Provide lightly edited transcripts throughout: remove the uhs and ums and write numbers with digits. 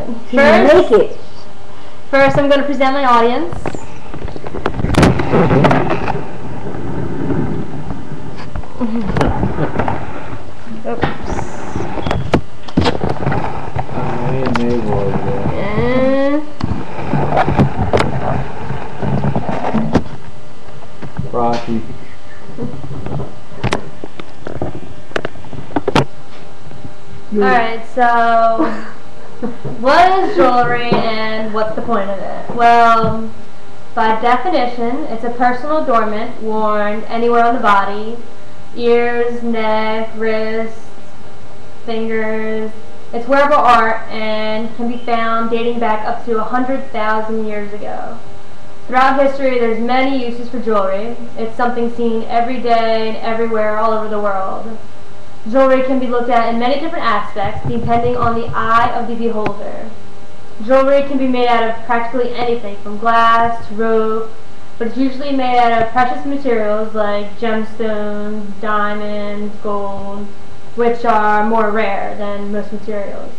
it? First, I'm going to present my audience. Oops. Rocky. Alright, so what is jewelry and what's the point of it? Well, by definition, it's a personal adornment worn anywhere on the body. Ears, neck, wrists, fingers. It's wearable art and can be found dating back up to 100,000 years ago. Throughout history, there's many uses for jewelry. It's something seen every day and everywhere all over the world. Jewelry can be looked at in many different aspects depending on the eye of the beholder. Jewelry can be made out of practically anything from glass to rope, but it's usually made out of precious materials like gemstones, diamonds, gold, which are more rare than most materials.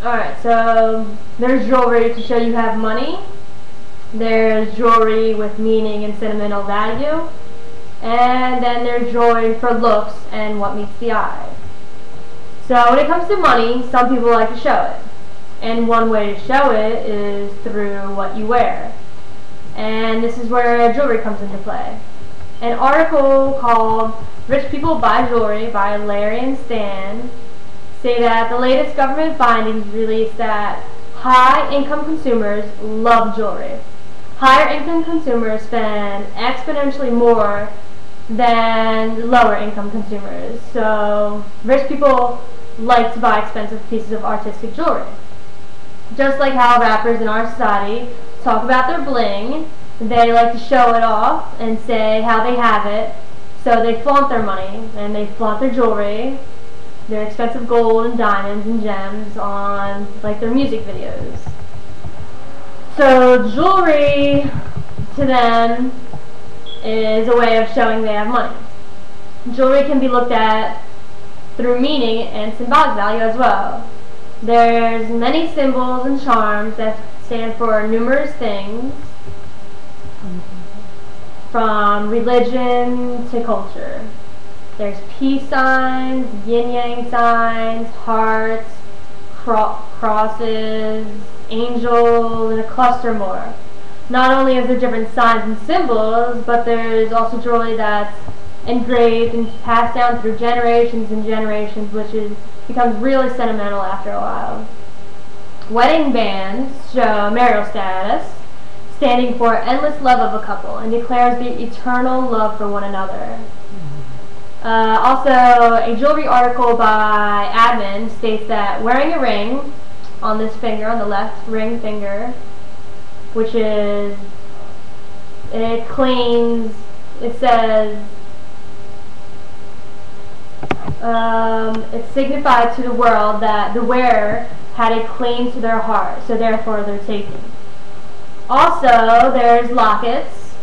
Alright, so there's jewelry to show you have money. There's jewelry with meaning and sentimental value. And then there's jewelry for looks and what meets the eye. So when it comes to money, some people like to show it. And one way to show it is through what you wear. And this is where jewelry comes into play. An article called Rich People Buy Jewelry by Larry and Stan say that the latest government findings release that high-income consumers love jewelry. Higher-income consumers spend exponentially more than lower-income consumers. So rich people like to buy expensive pieces of artistic jewelry. Just like how rappers in our society talk about their bling, they like to show it off and say how they have it. So they flaunt their money and they flaunt their jewelry, their expensive gold and diamonds and gems on like their music videos. So jewelry to them is a way of showing they have money. Jewelry can be looked at through meaning and symbolic value as well. There's many symbols and charms that stand for numerous things, from religion to culture. There's peace signs, yin-yang signs, hearts, crosses, angels, and a cluster more. Not only is there different signs and symbols, but there's also jewelry that's engraved and passed down through generations and generations, which becomes really sentimental after a while. Wedding bands show marital status, standing for endless love of a couple, and declares the eternal love for one another. Also, a jewelry article by Admin states that wearing a ring on this finger, on the left ring finger, which is, it claims, it says, it signified to the world that the wearer had a claim to their heart, so therefore they're taken. Also, there's lockets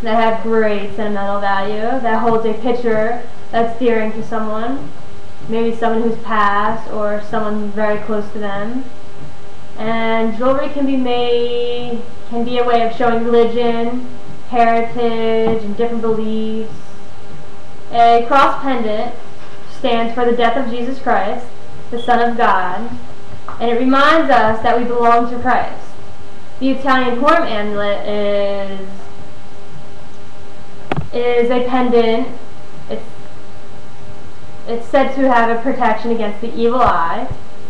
that have great sentimental value, that holds a picture that's dearing to someone, maybe someone who's passed or someone very close to them. And jewelry can be a way of showing religion, heritage, and different beliefs. A cross pendant stands for the death of Jesus Christ, the Son of God, and it reminds us that we belong to Christ. The Italian horn amulet is a pendant. It's said to have a protection against the evil eye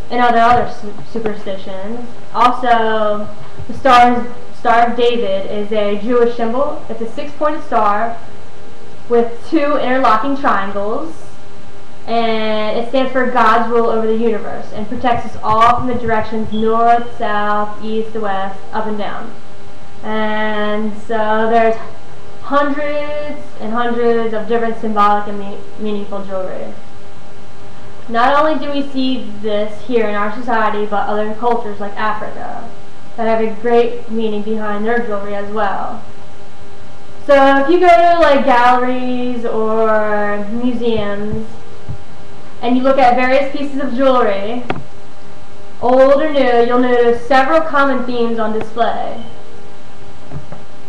and other superstitions. Also, the Star of David is a Jewish symbol. It's a 6-pointed star with 2 interlocking triangles, and it stands for God's rule over the universe and protects us all from the directions north, south, east, west, up and down. And so there's hundreds and hundreds of different symbolic and meaningful jewelry. Not only do we see this here in our society, but other cultures like Africa that have a great meaning behind their jewelry as well. So if you go to like galleries or museums and you look at various pieces of jewelry, Old or new, you'll notice several common themes on display.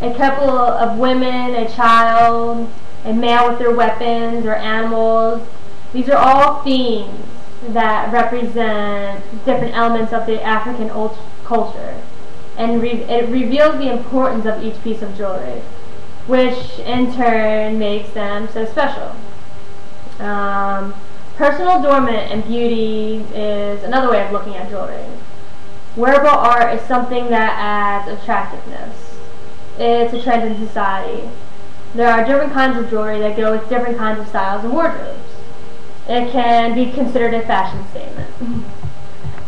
A couple of women, a child, a male with their weapons or animals. These are all themes that represent different elements of the African culture, and it reveals the importance of each piece of jewelry, which in turn makes them so special. Personal adornment and beauty is another way of looking at jewelry. Wearable art is something that adds attractiveness. It's a trend in society. There are different kinds of jewelry that go with different kinds of styles and wardrobes. It can be considered a fashion statement.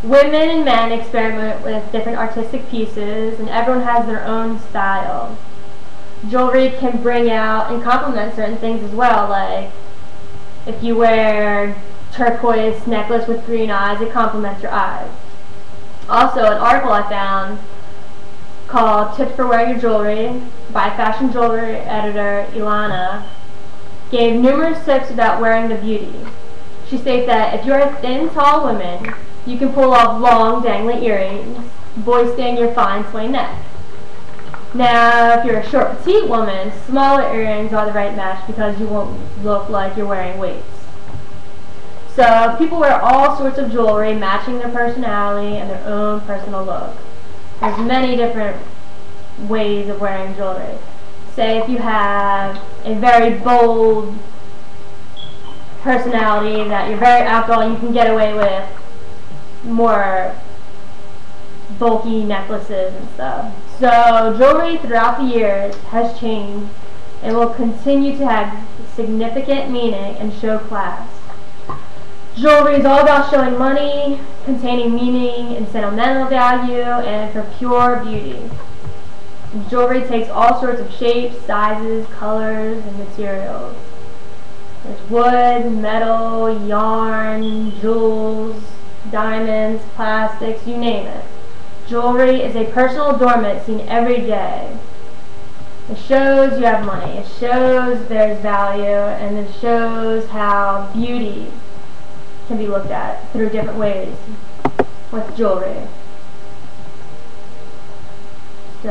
Women and men experiment with different artistic pieces, and everyone has their own style. Jewelry can bring out and complement certain things as well, like if you wear turquoise necklace with green eyes, it complements your eyes. Also, an article I found called Tips for Wearing Your Jewelry by fashion jewelry editor Ilana gave numerous tips about wearing the beauty. She states that if you're a thin, tall woman, you can pull off long, dangling earrings, boosting your fine, sway neck. Now, if you're a short, petite woman, smaller earrings are the right match because you won't look like you're wearing weights. So, people wear all sorts of jewelry matching their personality and their own personal look. There's many different ways of wearing jewelry. Say if you have a very bold personality, that you're very outgoing, you can get away with more bulky necklaces and stuff. So jewelry throughout the years has changed and will continue to have significant meaning and show class. Jewelry is all about showing money, containing meaning and sentimental value, and for pure beauty. Jewelry takes all sorts of shapes, sizes, colors, and materials. There's wood, metal, yarn, jewels, diamonds, plastics, you name it. Jewelry is a personal adornment seen every day. It shows you have money, it shows there's value, and it shows how beauty can be looked at through different ways with jewelry. So